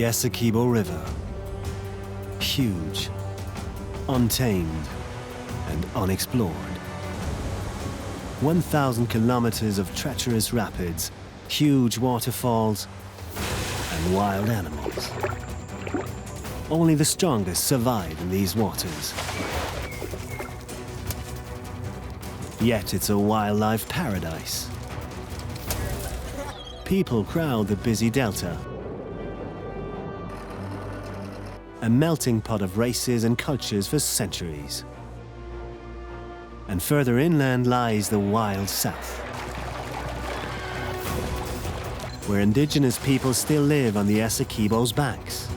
The Essequibo River. Huge, untamed, and unexplored. 1,000 kilometers of treacherous rapids, huge waterfalls, and wild animals. Only the strongest survive in these waters. Yet it's a wildlife paradise. People crowd the busy delta, a melting pot of races and cultures for centuries. And further inland lies the wild south, where indigenous people still live on the Essequibo's banks.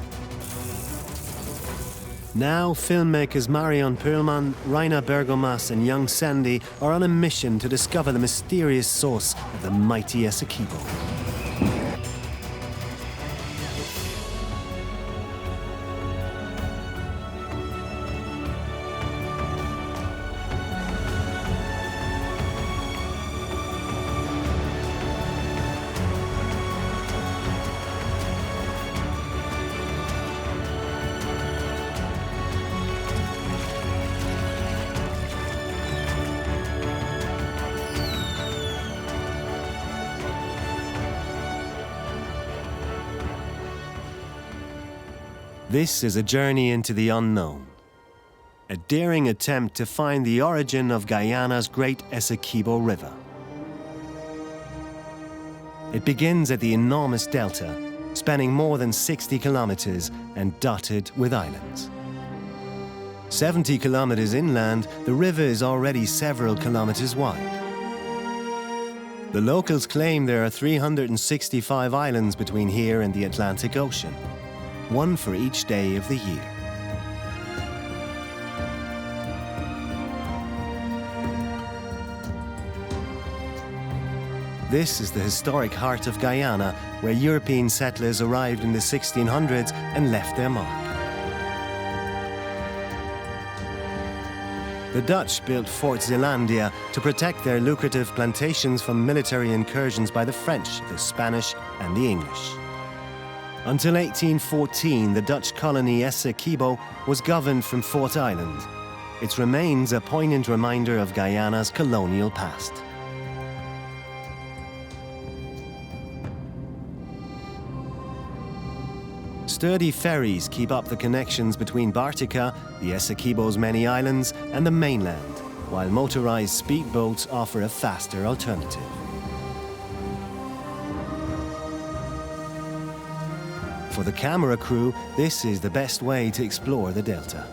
Now, filmmakers Marion, Pöllmann, Rainer Bergomaz and young Sandy are on a mission to discover the mysterious source of the mighty Essequibo. This is a journey into the unknown, a daring attempt to find the origin of Guyana's great Essequibo River. It begins at the enormous delta, spanning more than 60 kilometers and dotted with islands. 70 kilometers inland, the river is already several kilometers wide. The locals claim there are 365 islands between here and the Atlantic Ocean, one for each day of the year. This is the historic heart of Guyana, where European settlers arrived in the 1600s and left their mark. The Dutch built Fort Zeelandia to protect their lucrative plantations from military incursions by the French, the Spanish, and the English. Until 1814, the Dutch colony Essequibo was governed from Fort Island. Its remains a poignant reminder of Guyana's colonial past. Sturdy ferries keep up the connections between Bartica, the Essequibo's many islands, and the mainland, while motorized speedboats offer a faster alternative. For the camera crew, this is the best way to explore the delta.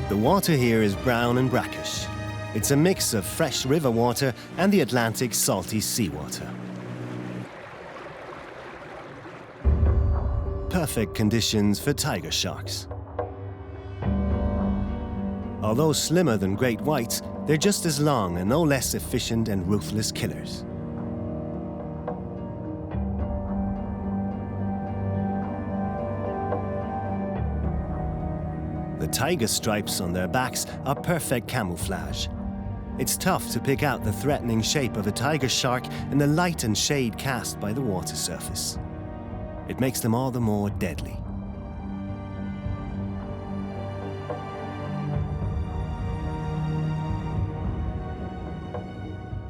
The water here is brown and brackish. It's a mix of fresh river water and the Atlantic salty seawater. Perfect conditions for tiger sharks. Although slimmer than great whites, they're just as long and no less efficient and ruthless killers. The tiger stripes on their backs are perfect camouflage. It's tough to pick out the threatening shape of a tiger shark in the light and shade cast by the water surface. It makes them all the more deadly.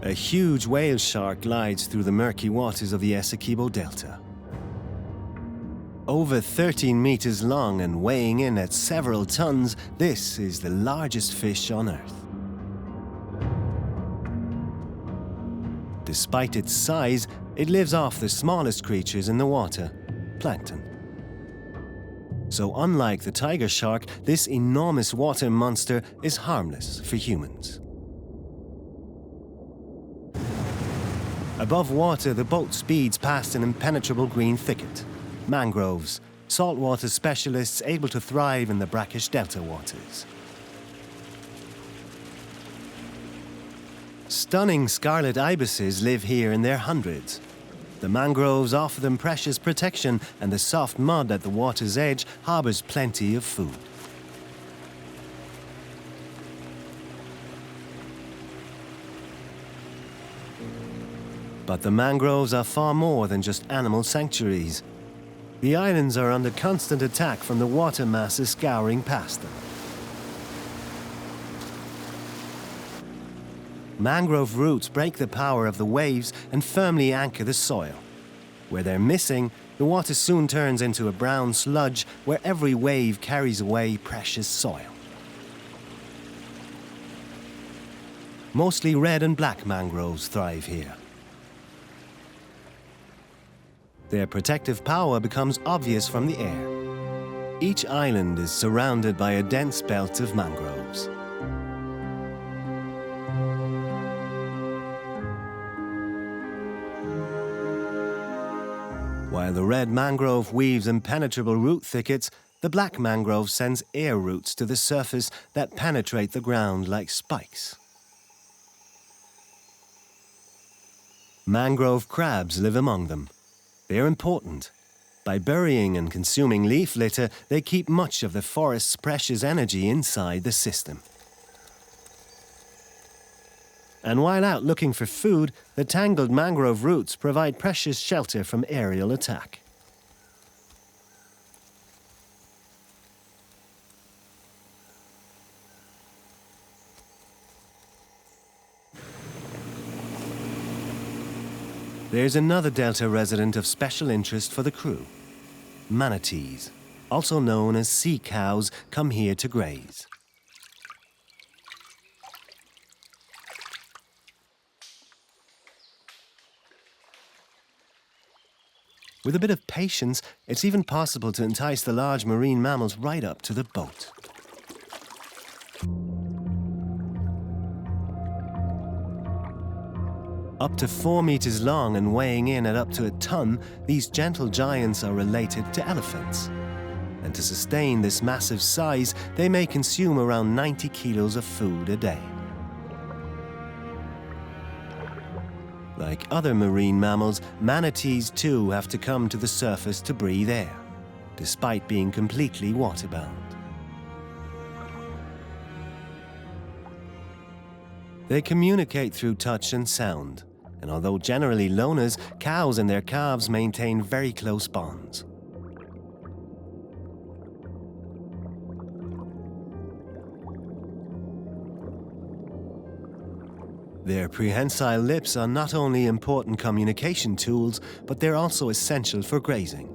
A huge whale shark glides through the murky waters of the Essequibo Delta. Over 13 meters long and weighing in at several tons, this is the largest fish on Earth. Despite its size, it lives off the smallest creatures in the water, plankton. So unlike the tiger shark, this enormous water monster is harmless for humans. Above water, the boat speeds past an impenetrable green thicket. Mangroves, saltwater specialists able to thrive in the brackish delta waters. Stunning scarlet ibises live here in their hundreds. The mangroves offer them precious protection, and the soft mud at the water's edge harbors plenty of food. But the mangroves are far more than just animal sanctuaries. The islands are under constant attack from the water masses scouring past them. Mangrove roots break the power of the waves and firmly anchor the soil. Where they're missing, the water soon turns into a brown sludge where every wave carries away precious soil. Mostly red and black mangroves thrive here. Their protective power becomes obvious from the air. Each island is surrounded by a dense belt of mangroves. While the red mangrove weaves impenetrable root thickets, the black mangrove sends air roots to the surface that penetrate the ground like spikes. Mangrove crabs live among them. They're important. By burying and consuming leaf litter, they keep much of the forest's precious energy inside the system. And while out looking for food, the tangled mangrove roots provide precious shelter from aerial attack. There's another delta resident of special interest for the crew. Manatees, also known as sea cows, come here to graze. With a bit of patience, it's even possible to entice the large marine mammals right up to the boat. Up to 4 meters long and weighing in at up to a ton, these gentle giants are related to elephants. And to sustain this massive size, they may consume around 90 kilos of food a day. Like other marine mammals, manatees too have to come to the surface to breathe air, despite being completely waterbound. They communicate through touch and sound, and although generally loners, cows and their calves maintain very close bonds. Their prehensile lips are not only important communication tools, but they're also essential for grazing.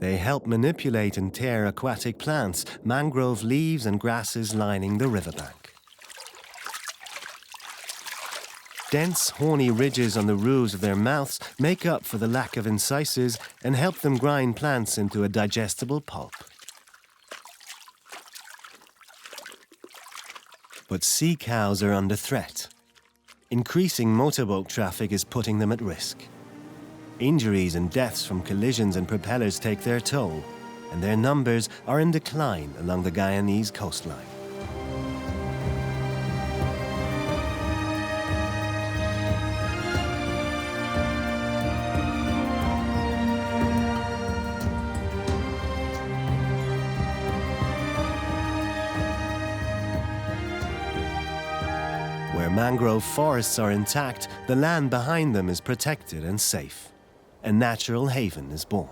They help manipulate and tear aquatic plants, mangrove leaves and grasses lining the riverbank. Dense, horny ridges on the roofs of their mouths make up for the lack of incisors and help them grind plants into a digestible pulp. But sea cows are under threat. Increasing motorboat traffic is putting them at risk. Injuries and deaths from collisions and propellers take their toll, and their numbers are in decline along the Guyanese coastline. Where mangrove forests are intact, the land behind them is protected and safe. A natural haven is born.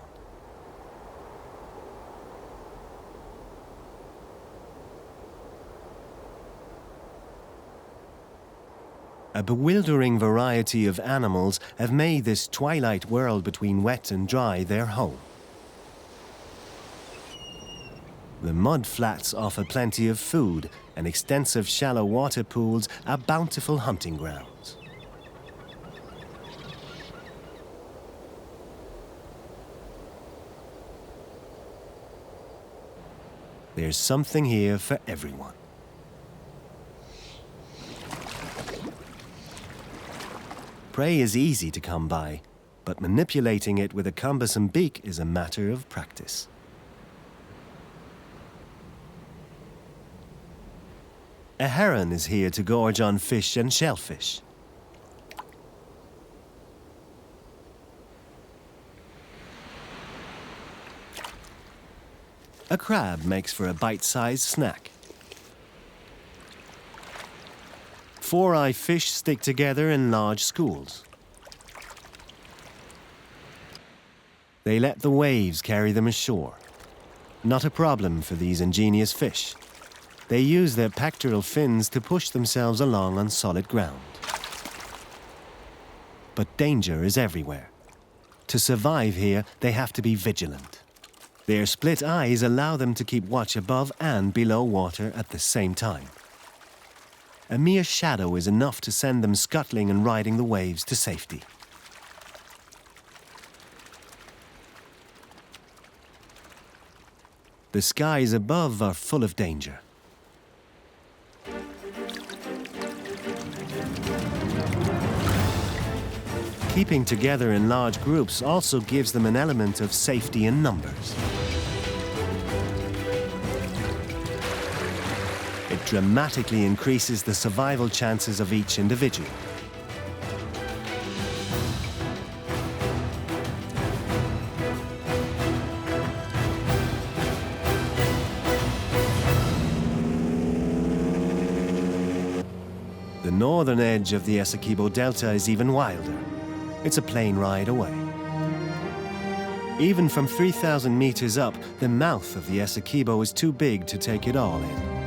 A bewildering variety of animals have made this twilight world between wet and dry their home. The mudflats offer plenty of food, and extensive shallow water pools are bountiful hunting grounds. There's something here for everyone. Prey is easy to come by, but manipulating it with a cumbersome beak is a matter of practice. A heron is here to gorge on fish and shellfish. A crab makes for a bite-sized snack. Four-eye fish stick together in large schools. They let the waves carry them ashore. Not a problem for these ingenious fish. They use their pectoral fins to push themselves along on solid ground. But danger is everywhere. To survive here, they have to be vigilant. Their split eyes allow them to keep watch above and below water at the same time. A mere shadow is enough to send them scuttling and riding the waves to safety. The skies above are full of danger. Keeping together in large groups also gives them an element of safety in numbers. It dramatically increases the survival chances of each individual. The northern edge of the Essequibo Delta is even wilder. It's a plane ride away. Even from 3,000 meters up, the mouth of the Essequibo is too big to take it all in.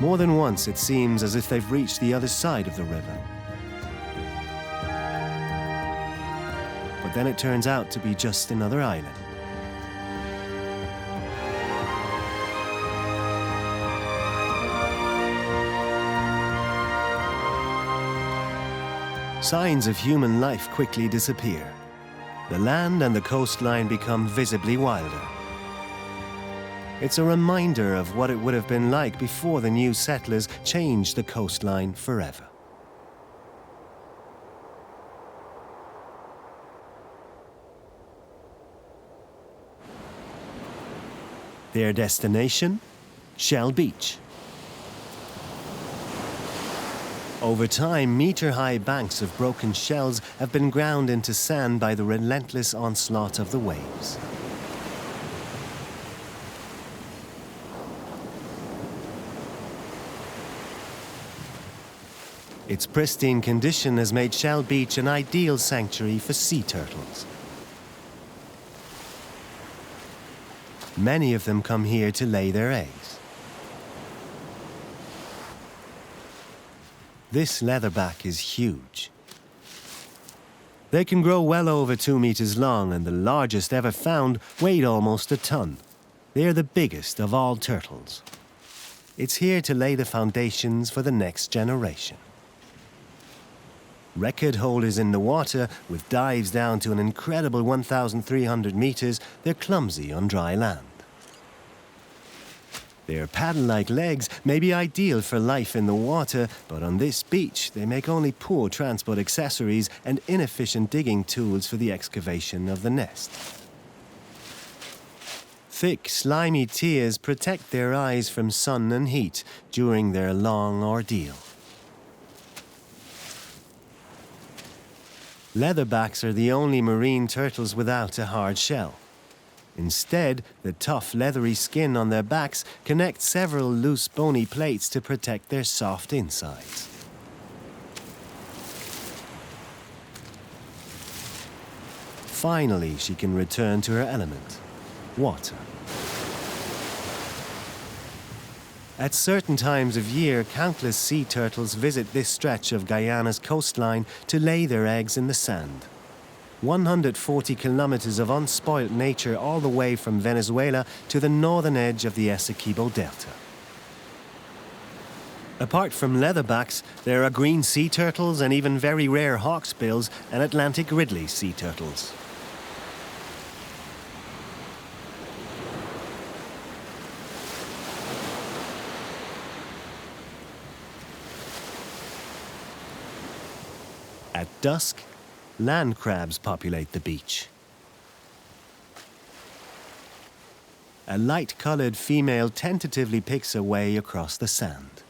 More than once, it seems as if they've reached the other side of the river. But then it turns out to be just another island. Signs of human life quickly disappear. The land and the coastline become visibly wilder. It's a reminder of what it would have been like before the new settlers changed the coastline forever. Their destination? Shell Beach. Over time, meter-high banks of broken shells have been ground into sand by the relentless onslaught of the waves. Its pristine condition has made Shell Beach an ideal sanctuary for sea turtles. Many of them come here to lay their eggs. This leatherback is huge. They can grow well over 2 meters long, and the largest ever found weighed almost a ton. They're the biggest of all turtles. It's here to lay the foundations for the next generation. Record holders in the water, with dives down to an incredible 1,300 meters, they're clumsy on dry land. Their paddle-like legs may be ideal for life in the water, but on this beach they make only poor transport accessories and inefficient digging tools for the excavation of the nest. Thick, slimy tears protect their eyes from sun and heat during their long ordeal. Leatherbacks are the only marine turtles without a hard shell. Instead, the tough, leathery skin on their backs connects several loose, bony plates to protect their soft insides. Finally, she can return to her element, water. At certain times of year, countless sea turtles visit this stretch of Guyana's coastline to lay their eggs in the sand. 140 kilometers of unspoilt nature all the way from Venezuela to the northern edge of the Essequibo Delta. Apart from leatherbacks, there are green sea turtles and even very rare hawksbills and Atlantic Ridley sea turtles. At dusk, land crabs populate the beach. A light-colored female tentatively picks her way across the sand.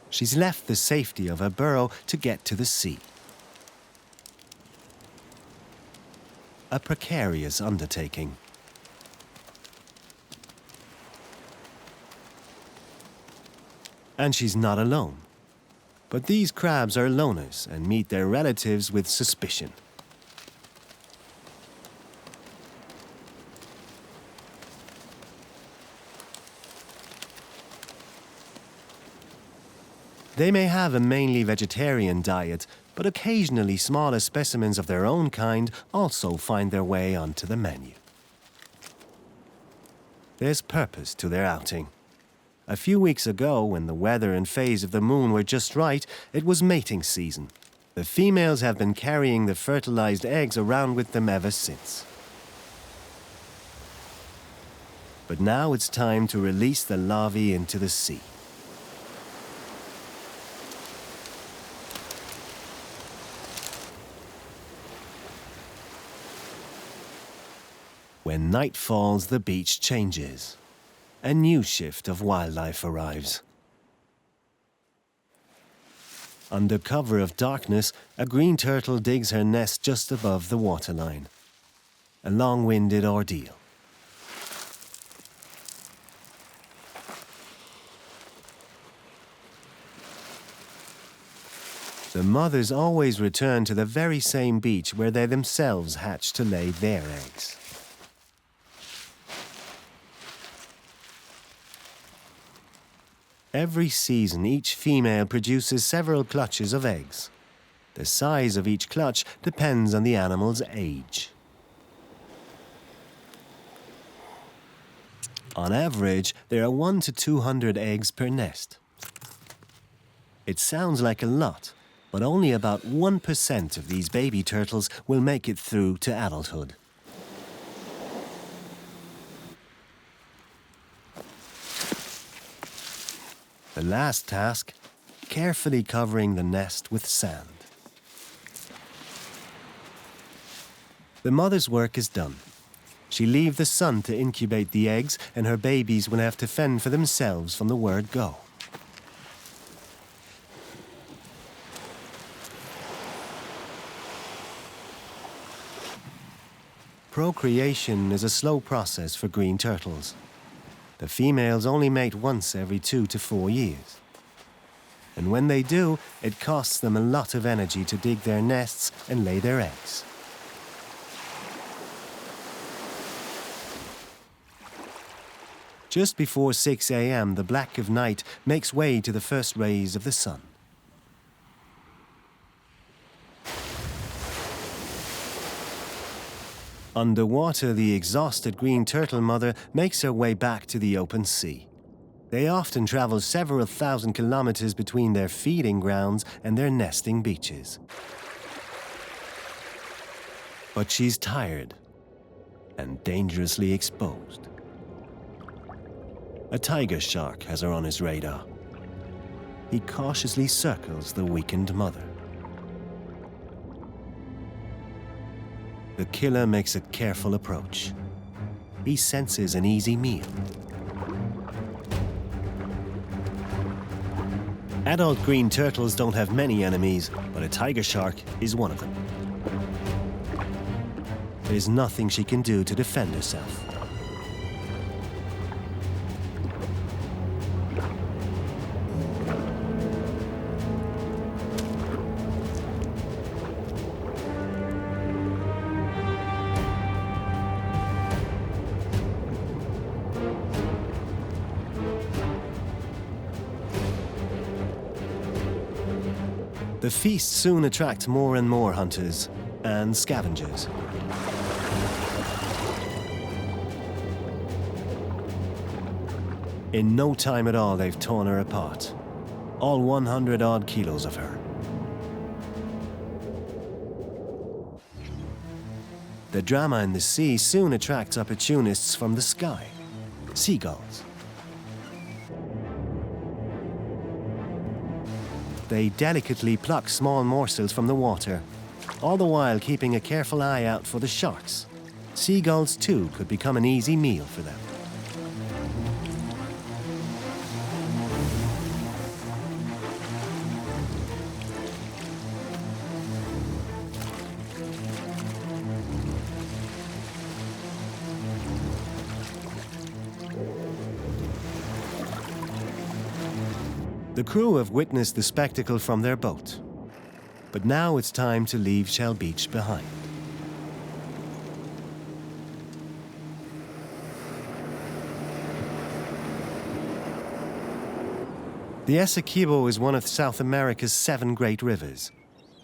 She's left the safety of her burrow to get to the sea. a precarious undertaking. And she's not alone. But these crabs are loners and meet their relatives with suspicion. They may have a mainly vegetarian diet, but occasionally smaller specimens of their own kind also find their way onto the menu. There's purpose to their outing. A few weeks ago, when the weather and phase of the moon were just right, it was mating season. The females have been carrying the fertilized eggs around with them ever since. But now it's time to release the larvae into the sea. When night falls, the beach changes. A new shift of wildlife arrives. Under cover of darkness, a green turtle digs her nest just above the waterline. A long-winded ordeal. The mothers always return to the very same beach where they themselves hatch to lay their eggs. Every season, each female produces several clutches of eggs. The size of each clutch depends on the animal's age. On average, there are 100 to 200 eggs per nest. It sounds like a lot, but only about 1% of these baby turtles will make it through to adulthood. The last task, carefully covering the nest with sand. The mother's work is done. She leaves the sun to incubate the eggs, and her babies will have to fend for themselves from the word go. Procreation is a slow process for green turtles. The females only mate once every 2 to 4 years. And when they do, it costs them a lot of energy to dig their nests and lay their eggs. Just before 6 a.m., the black of night makes way to the first rays of the sun. Underwater, the exhausted green turtle mother makes her way back to the open sea. They often travel several thousand kilometers between their feeding grounds and their nesting beaches. But she's tired and dangerously exposed. A tiger shark has her on his radar. He cautiously circles the weakened mother. The killer makes a careful approach. He senses an easy meal. Adult green turtles don't have many enemies, but a tiger shark is one of them. There's nothing she can do to defend herself. The feast soon attracts more and more hunters and scavengers. In no time at all, they've torn her apart. All 100-odd kilos of her. The drama in the sea soon attracts opportunists from the sky. Seagulls. They delicately pluck small morsels from the water, all the while keeping a careful eye out for the sharks. Seagulls, too, could become an easy meal for them. The crew have witnessed the spectacle from their boat, but now it's time to leave Shell Beach behind. The Essequibo is one of South America's 7 great rivers.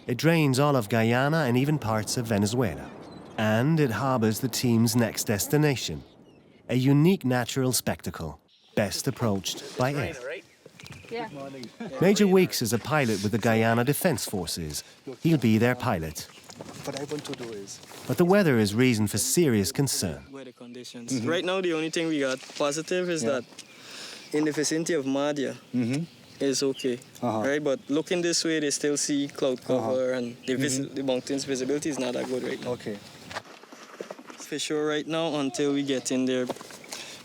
It drains all of Guyana and even parts of Venezuela. And it harbors the team's next destination, a unique natural spectacle, best approached by air. Yeah. Major Weeks is a pilot with the Guyana Defense Forces. He'll be their pilot. What I want to do is... But the weather is reason for serious concern. Weather conditions. Right now, the only thing we got positive is that in the vicinity of Marion is okay. Right? But looking this way, they still see cloud cover and the mountains visibility is not that good right now. Okay. For sure right now until we get in there.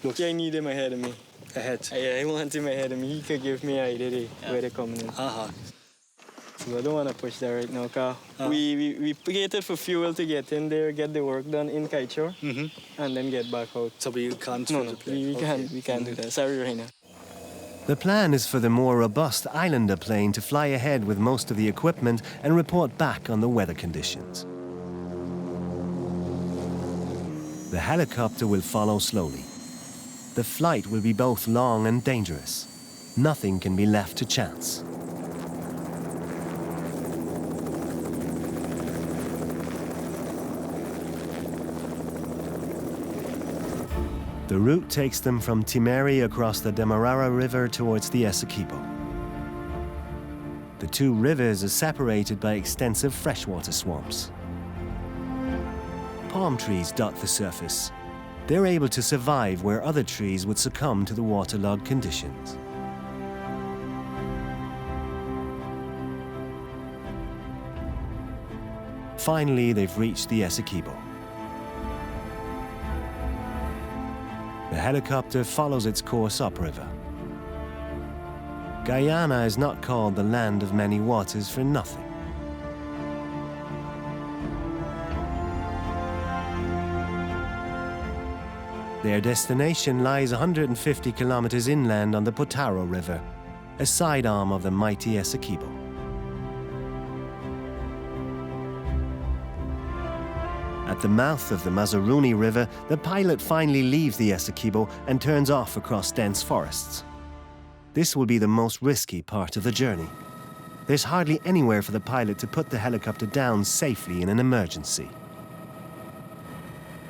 Look, I need him ahead of me. Ahead? I want him ahead of me. He could give me an idea where they're coming in. So I don't want to push that right now, because we created for fuel to get in there, get the work done in Kaieteur, and then get back out. So we can't we can't do that. Sorry, Raina. The plan is for the more robust Islander plane to fly ahead with most of the equipment and report back on the weather conditions. The helicopter will follow slowly. The flight will be both long and dangerous. Nothing can be left to chance. The route takes them from Timeri across the Demerara River towards the Essequibo. The 2 rivers are separated by extensive freshwater swamps. Palm trees dot the surface. They're able to survive where other trees would succumb to the waterlogged conditions. Finally, they've reached the Essequibo. The helicopter follows its course upriver. Guyana is not called the land of many waters for nothing. Their destination lies 150 kilometers inland on the Potaro River, a side arm of the mighty Essequibo. At the mouth of the Mazaruni River, the pilot finally leaves the Essequibo and turns off across dense forests. This will be the most risky part of the journey. There's hardly anywhere for the pilot to put the helicopter down safely in an emergency.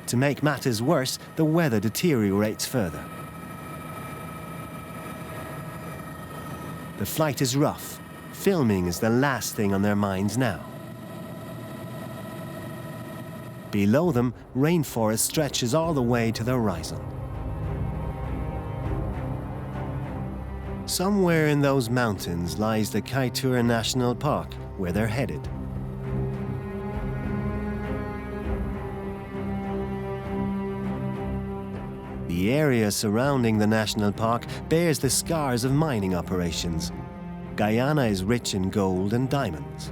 To make matters worse, the weather deteriorates further. The flight is rough. Filming is the last thing on their minds now. Below them, rainforest stretches all the way to the horizon. Somewhere in those mountains lies the Kaieteur National Park, where they're headed. The area surrounding the national park bears the scars of mining operations. Guyana is rich in gold and diamonds.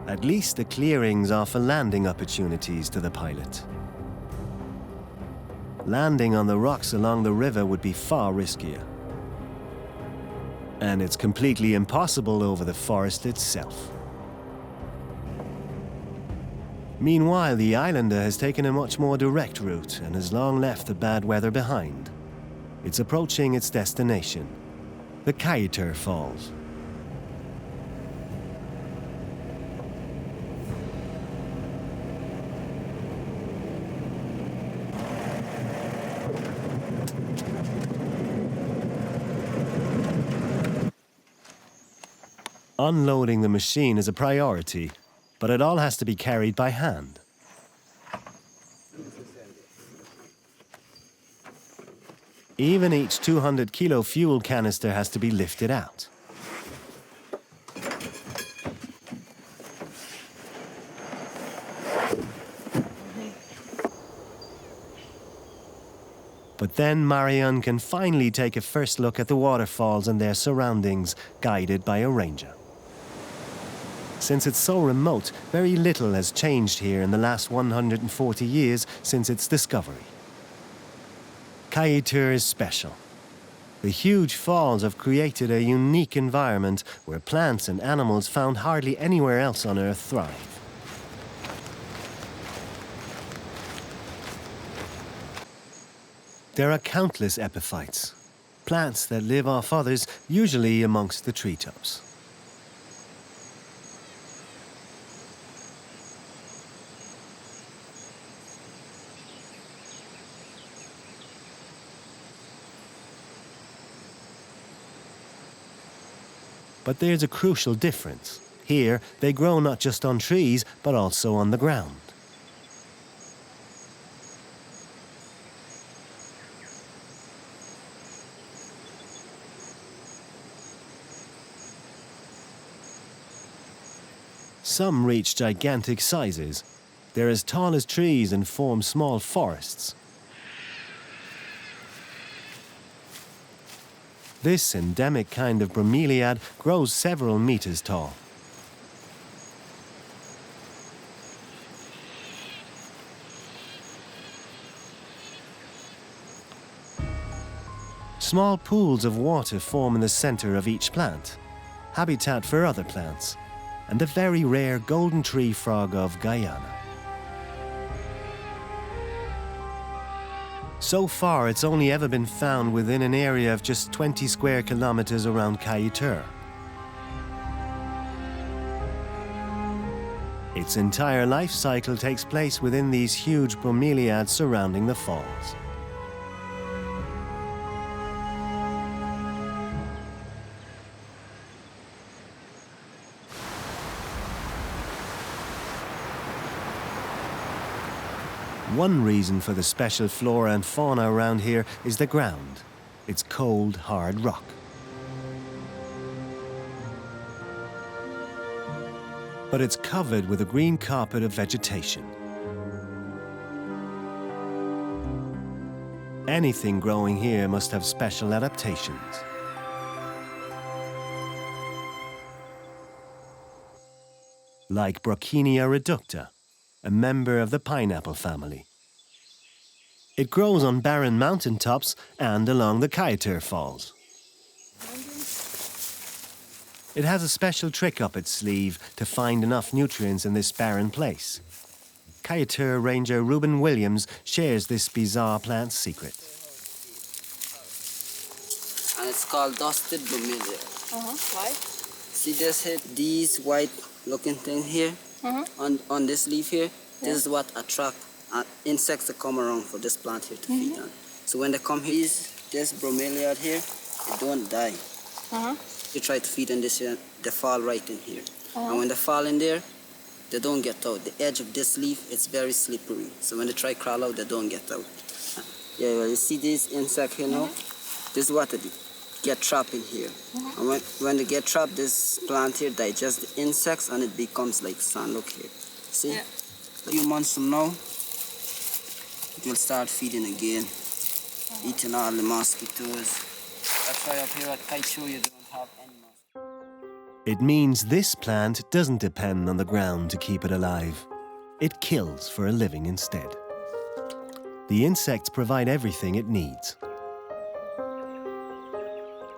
At least the clearings offer landing opportunities to the pilot. Landing on the rocks along the river would be far riskier. And it's completely impossible over the forest itself. Meanwhile, the Islander has taken a much more direct route and has long left the bad weather behind. It's approaching its destination, the Kaieteur Falls. Unloading the machine is a priority, but it all has to be carried by hand. Even each 200-kilo fuel canister has to be lifted out. But then Marion can finally take a first look at the waterfalls and their surroundings, guided by a ranger. Since it's so remote, very little has changed here in the last 140 years since its discovery. Kaieteur is special. The huge falls have created a unique environment where plants and animals found hardly anywhere else on Earth thrive. There are countless epiphytes, plants that live off others, usually amongst the treetops. But there's a crucial difference. Here, they grow not just on trees, but also on the ground. Some reach gigantic sizes. They're as tall as trees and form small forests. This endemic kind of bromeliad grows several meters tall. Small pools of water form in the center of each plant, habitat for other plants, and the very rare golden tree frog of Guyana. So far, it's only ever been found within an area of just 20 square kilometers around Kaieteur. Its entire life cycle takes place within these huge bromeliads surrounding the falls. One reason for the special flora and fauna around here is the ground. It's cold, hard rock. But it's covered with a green carpet of vegetation. Anything growing here must have special adaptations. Like Brocchinia reducta, a member of the pineapple family. It grows on barren mountaintops and along the Kaieteur Falls. It has a special trick up its sleeve to find enough nutrients in this barren place. Kaieteur Ranger Reuben Williams shares this bizarre plant's secret. And it's called dusted bromeliad. Why? See this here, these white looking thing here on this leaf here? This is what attract insects that come around for this plant here to feed on. So when they come here, this bromeliad here, they don't die. They try to feed on this here, they fall right in here. And when they fall in there, they don't get out. The edge of this leaf, it's very slippery. So when they try to crawl out, they don't get out. Yeah, well, you see this insect here now? This is what they do. Get trapped in here. And when they get trapped, this plant here digests the insects and it becomes like sand. Look here. See? Yeah. A few months from now, it will start feeding again, eating all the mosquitoes. That's why up here at Kaieteur you don't have any mosquitoes. It means this plant doesn't depend on the ground to keep it alive. It kills for a living instead. The insects provide everything it needs.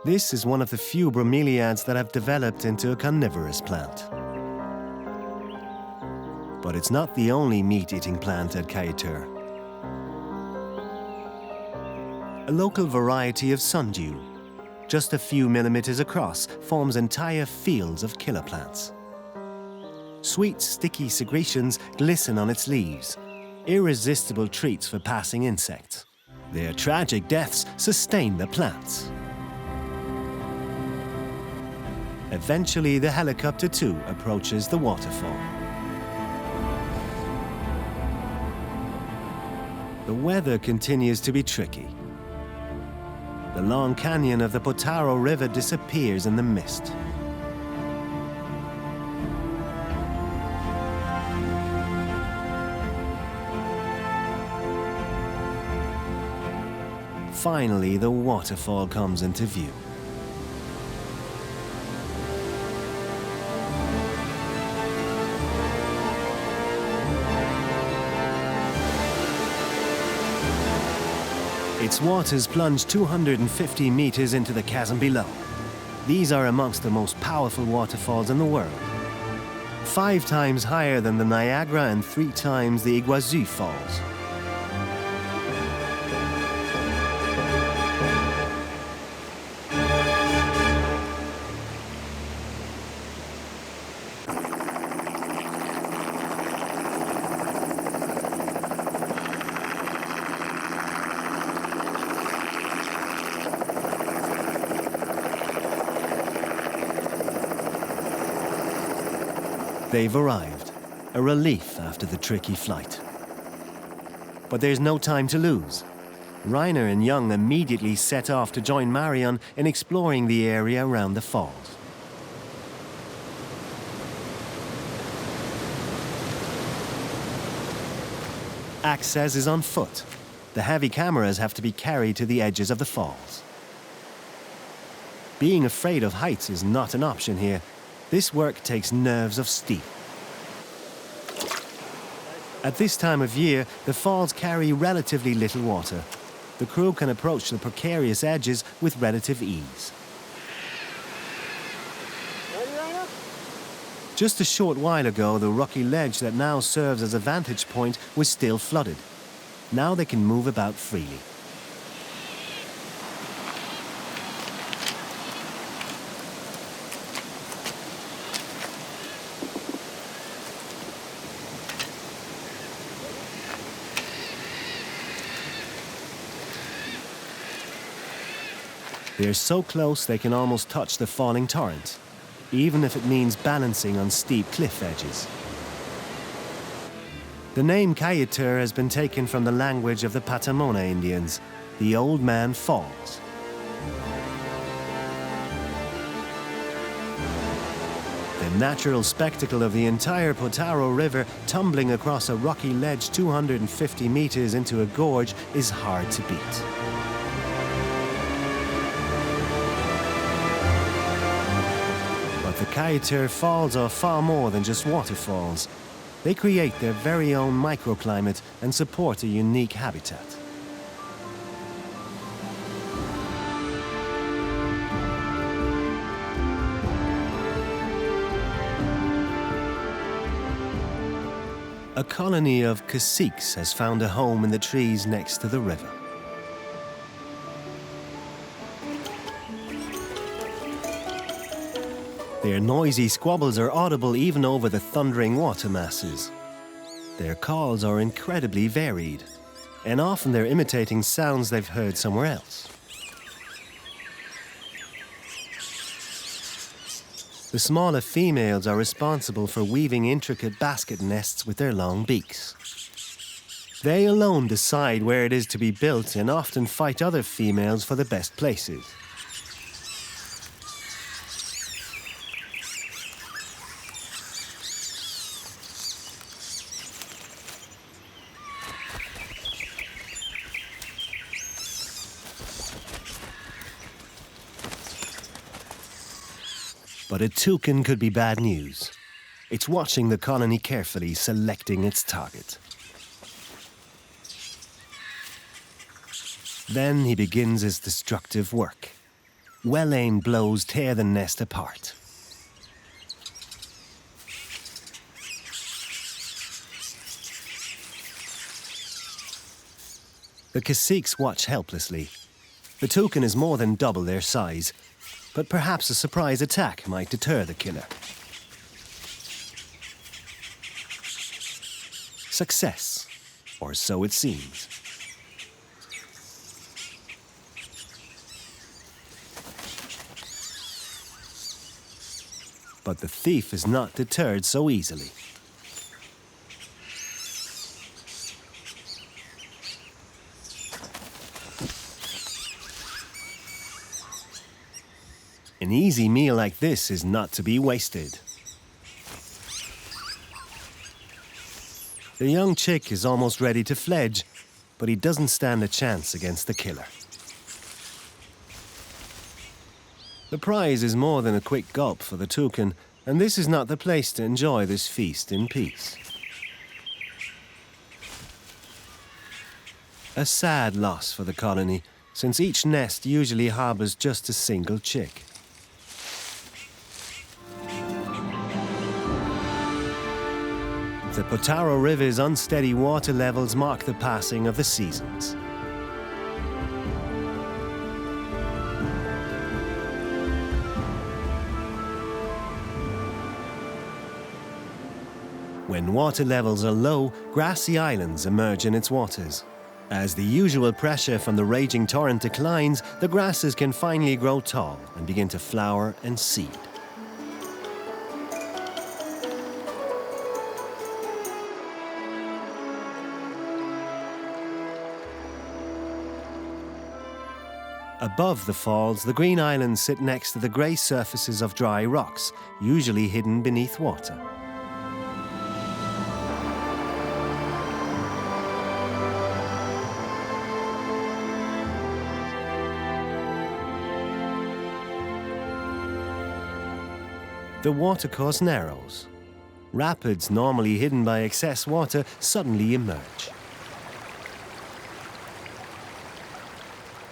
This is one of the few bromeliads that have developed into a carnivorous plant. But it's not the only meat-eating plant at Kaieteur. A local variety of sundew, just a few millimeters across, forms entire fields of killer plants. Sweet, sticky secretions glisten on its leaves, irresistible treats for passing insects. Their tragic deaths sustain the plants. Eventually, the helicopter too approaches the waterfall. The weather continues to be tricky. The long canyon of the Potaro River disappears in the mist. Finally, the waterfall comes into view. Its waters plunge 250 meters into the chasm below. These are amongst the most powerful waterfalls in the world. 5 times higher than the Niagara and 3 times the Iguazu Falls. They've arrived, a relief after the tricky flight. But there's no time to lose. Reiner and Young immediately set off to join Marion in exploring the area around the falls. Access is on foot. The heavy cameras have to be carried to the edges of the falls. Being afraid of heights is not an option here. This work takes nerves of steel. At this time of year, the falls carry relatively little water. The crew can approach the precarious edges with relative ease. Just a short while ago, the rocky ledge that now serves as a vantage point was still flooded. Now they can move about freely. They're so close they can almost touch the falling torrent, even if it means balancing on steep cliff edges. The name Kaieteur has been taken from the language of the Patamona Indians. The old man falls. The natural spectacle of the entire Potaro River tumbling across a rocky ledge 250 meters into a gorge is hard to beat. The Kaieteur Falls are far more than just waterfalls. They create their very own microclimate and support a unique habitat. A colony of caciques has found a home in the trees next to the river. Their noisy squabbles are audible even over the thundering water masses. Their calls are incredibly varied, and often they're imitating sounds they've heard somewhere else. The smaller females are responsible for weaving intricate basket nests with their long beaks. They alone decide where it is to be built and often fight other females for the best places. But a toucan could be bad news. It's watching the colony carefully, selecting its target. Then he begins his destructive work. Well-aimed blows tear the nest apart. The caciques watch helplessly. The toucan is more than double their size, but perhaps a surprise attack might deter the killer. Success, or so it seems. But the thief is not deterred so easily. An easy meal like this is not to be wasted. The young chick is almost ready to fledge, but he doesn't stand a chance against the killer. The prize is more than a quick gulp for the toucan, and this is not the place to enjoy this feast in peace. A sad loss for the colony, since each nest usually harbors just a single chick. The Potaro River's unsteady water levels mark the passing of the seasons. When water levels are low, grassy islands emerge in its waters. As the usual pressure from the raging torrent declines, the grasses can finally grow tall and begin to flower and seed. Above the falls, the green islands sit next to the grey surfaces of dry rocks, usually hidden beneath water. The watercourse narrows. Rapids, normally hidden by excess water, suddenly emerge.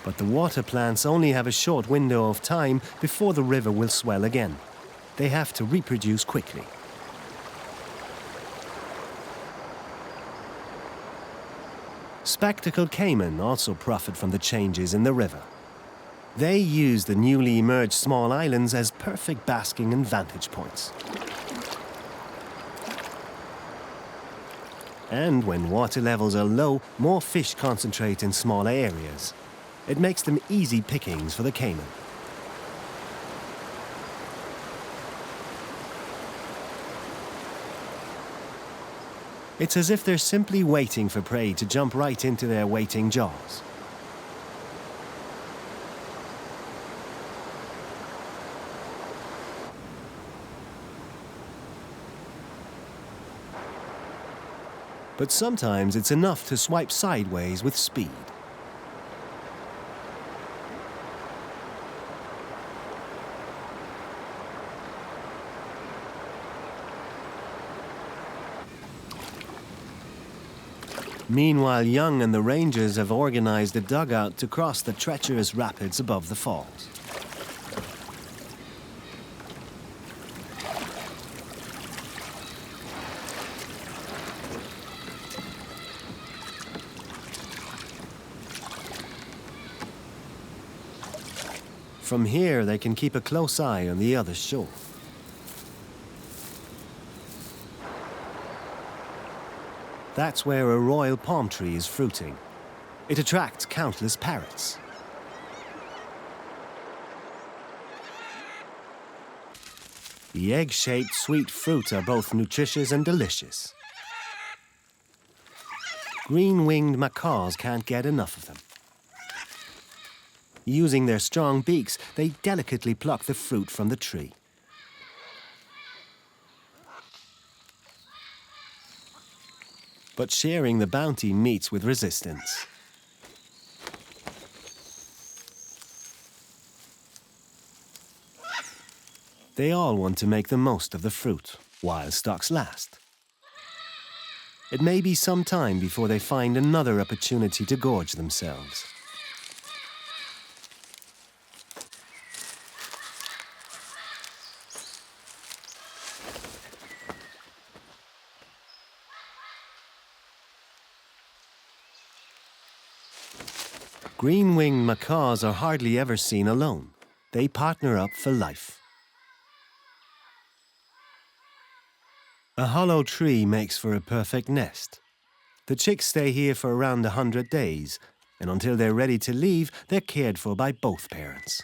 But the water plants only have a short window of time before the river will swell again. They have to reproduce quickly. Spectacled caiman also profit from the changes in the river. They use the newly emerged small islands as perfect basking and vantage points. And when water levels are low, more fish concentrate in smaller areas. It makes them easy pickings for the caiman. It's as if they're simply waiting for prey to jump right into their waiting jaws. But sometimes it's enough to swipe sideways with speed. Meanwhile, Young and the Rangers have organized a dugout to cross the treacherous rapids above the falls. From here, they can keep a close eye on the other shore. That's where a royal palm tree is fruiting. It attracts countless parrots. The egg-shaped sweet fruit are both nutritious and delicious. Green-winged macaws can't get enough of them. Using their strong beaks, they delicately pluck the fruit from the tree. But sharing the bounty meets with resistance. They all want to make the most of the fruit, while stocks last. It may be some time before they find another opportunity to gorge themselves. Green-winged macaws are hardly ever seen alone. They partner up for life. A hollow tree makes for a perfect nest. The chicks stay here for around 100 days, and until they're ready to leave, they're cared for by both parents.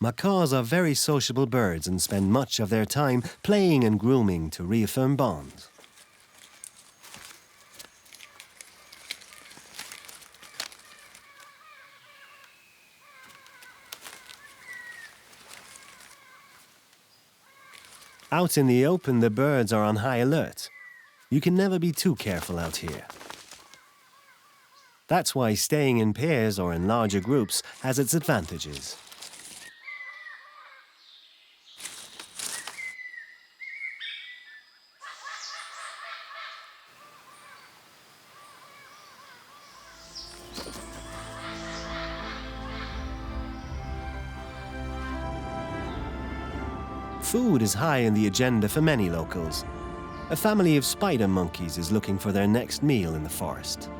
Macaws are very sociable birds and spend much of their time playing and grooming to reaffirm bonds. Out in the open, the birds are on high alert. You can never be too careful out here. That's why staying in pairs or in larger groups has its advantages. Food is high on the agenda for many locals. A family of spider monkeys is looking for their next meal in the forest.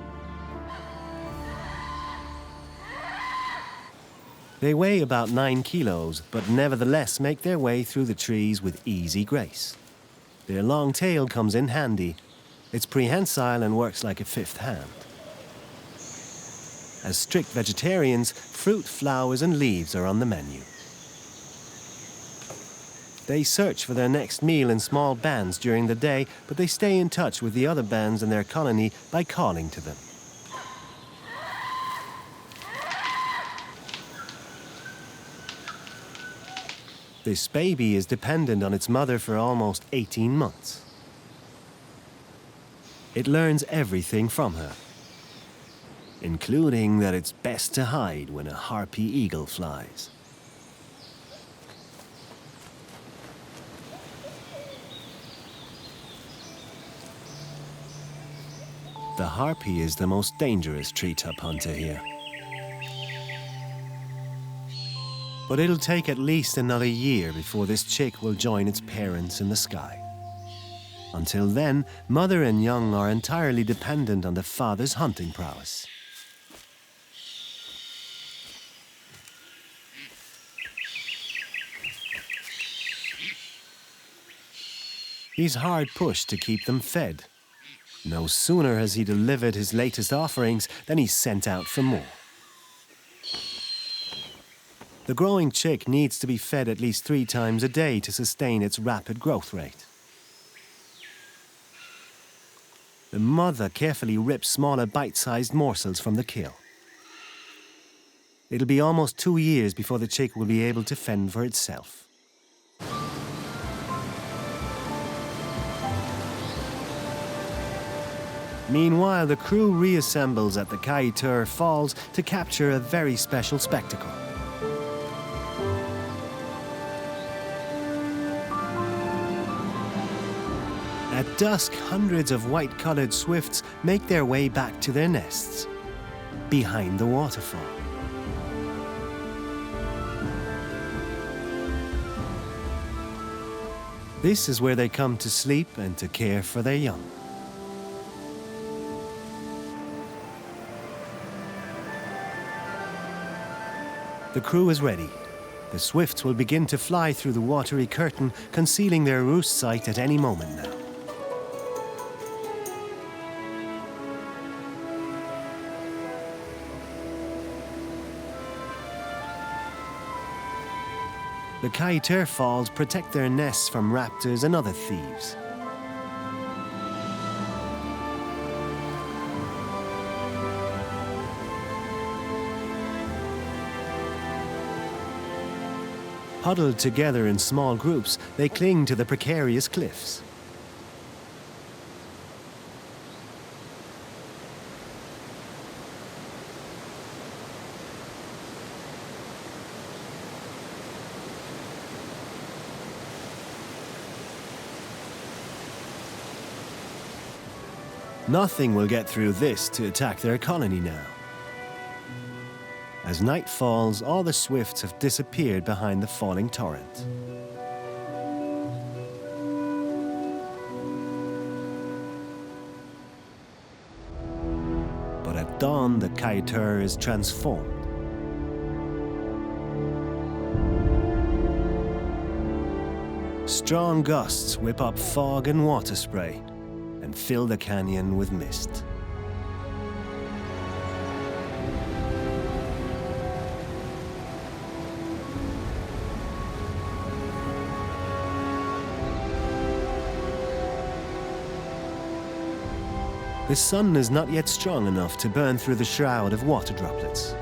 They weigh about 9 kilos, but nevertheless make their way through the trees with easy grace. Their long tail comes in handy. It's prehensile and works like a fifth hand. As strict vegetarians, fruit, flowers and leaves are on the menu. They search for their next meal in small bands during the day, but they stay in touch with the other bands in their colony by calling to them. This baby is dependent on its mother for almost 18 months. It learns everything from her, including that it's best to hide when a harpy eagle flies. The harpy is the most dangerous treetop hunter here. But it'll take at least another year before this chick will join its parents in the sky. Until then, mother and young are entirely dependent on the father's hunting prowess. He's hard pushed to keep them fed. No sooner has he delivered his latest offerings than he's sent out for more. The growing chick needs to be fed at least 3 times a day to sustain its rapid growth rate. The mother carefully rips smaller bite-sized morsels from the kill. It'll be almost 2 years before the chick will be able to fend for itself. Meanwhile, the crew reassembles at the Kaieteur Falls to capture a very special spectacle. At dusk, hundreds of white-colored swifts make their way back to their nests, behind the waterfall. This is where they come to sleep and to care for their young. The crew is ready. The swifts will begin to fly through the watery curtain, concealing their roost site at any moment now. The Kaieteur Falls protect their nests from raptors and other thieves. Huddled together in small groups, they cling to the precarious cliffs. Nothing will get through this to attack their colony now. As night falls, all the swifts have disappeared behind the falling torrent. But at dawn, the Kaieteur is transformed. Strong gusts whip up fog and water spray and fill the canyon with mist. The sun is not yet strong enough to burn through the shroud of water droplets.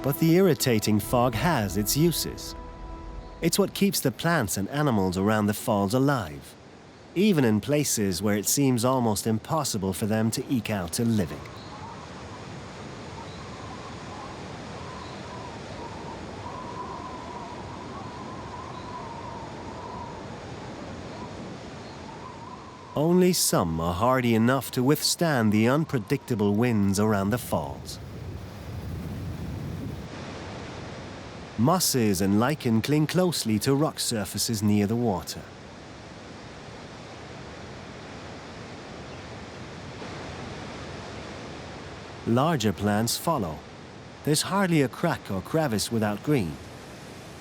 But the irritating fog has its uses. It's what keeps the plants and animals around the falls alive, even in places where it seems almost impossible for them to eke out a living. Only some are hardy enough to withstand the unpredictable winds around the falls. Mosses and lichen cling closely to rock surfaces near the water. Larger plants follow. There's hardly a crack or crevice without green.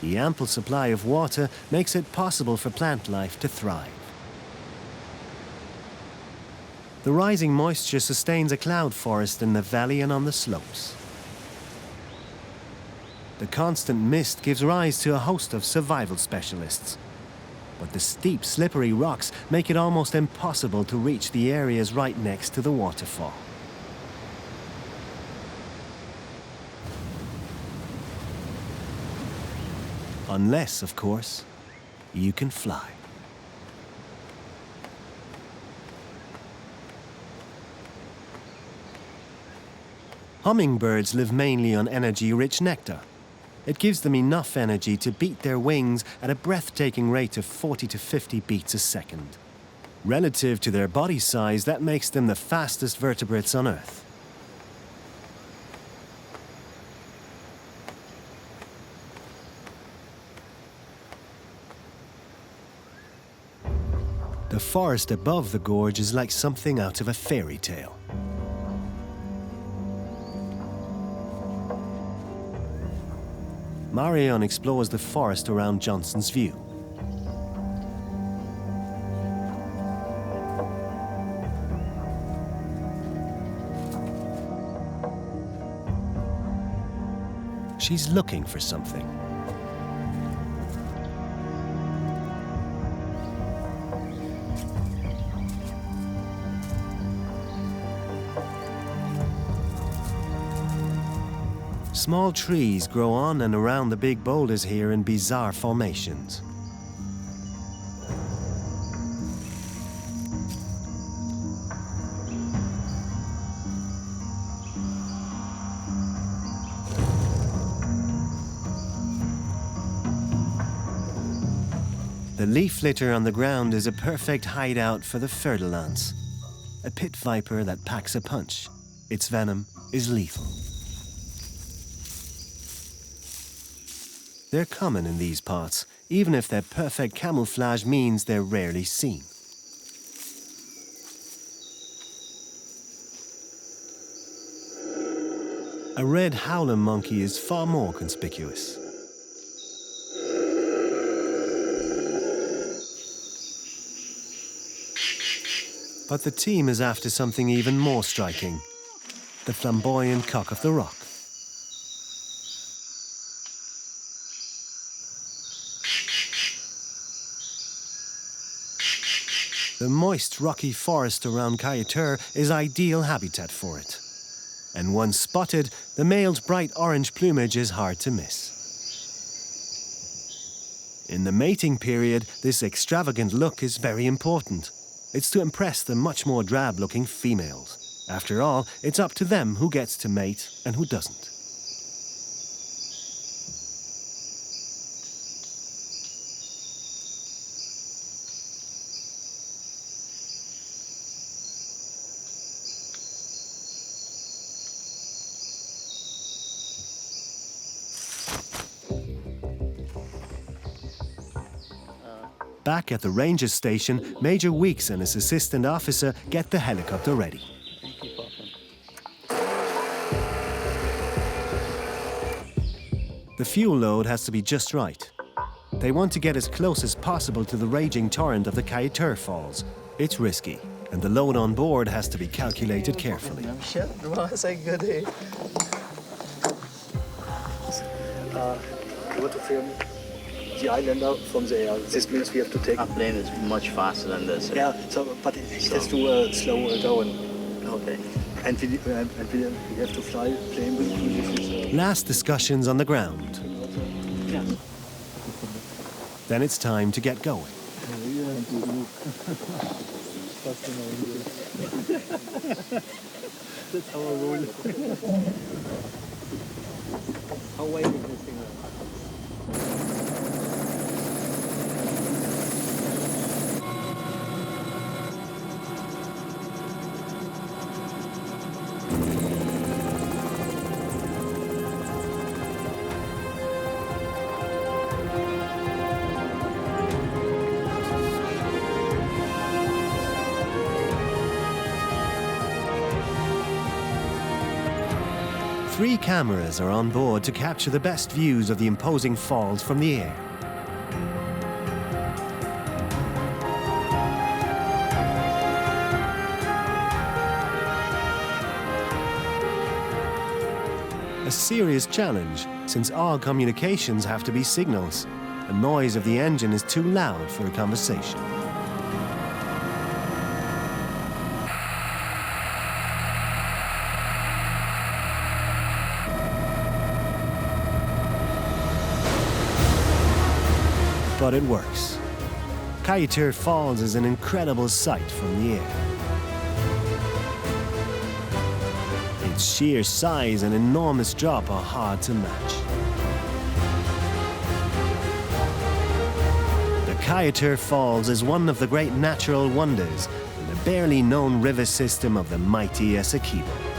The ample supply of water makes it possible for plant life to thrive. The rising moisture sustains a cloud forest in the valley and on the slopes. The constant mist gives rise to a host of survival specialists. But the steep, slippery rocks make it almost impossible to reach the areas right next to the waterfall. Unless, of course, you can fly. Hummingbirds live mainly on energy-rich nectar. It gives them enough energy to beat their wings at a breathtaking rate of 40 to 50 beats a second. Relative to their body size, that makes them the fastest vertebrates on Earth. The forest above the gorge is like something out of a fairy tale. Marion explores the forest around Johnson's View. She's looking for something. Small trees grow on and around the big boulders here in bizarre formations. The leaf litter on the ground is a perfect hideout for the fertile ants, a pit viper that packs a punch. Its venom is lethal. They're common in these parts, even if their perfect camouflage means they're rarely seen. A red howler monkey is far more conspicuous. But the team is after something even more striking: the flamboyant cock of the rock. The moist, rocky forest around Kaieteur is ideal habitat for it. And once spotted, the male's bright orange plumage is hard to miss. In the mating period, this extravagant look is very important. It's to impress the much more drab-looking females. After all, it's up to them who gets to mate and who doesn't. Back at the ranger station, Major Weeks and his assistant officer get the helicopter ready. The fuel load has to be just right. They want to get as close as possible to the raging torrent of the Kaieteur Falls. It's risky, and the load on board has to be calculated carefully. We want to film the islander from the air. This means we have to take... Our plane is much faster than this. Yeah, but it has to slow down. Okay. And we have to fly plane with cruise. Last discussions on the ground. Yeah. Then it's time to get going. That's our rule. How wide is this thing? 3 cameras are on board to capture the best views of the imposing falls from the air. A serious challenge, since all communications have to be signals. The noise of the engine is too loud for a conversation. But it works. Kaieteur Falls is an incredible sight from the air. Its sheer size and enormous drop are hard to match. The Kaieteur Falls is one of the great natural wonders in the barely known river system of the mighty Essequibo.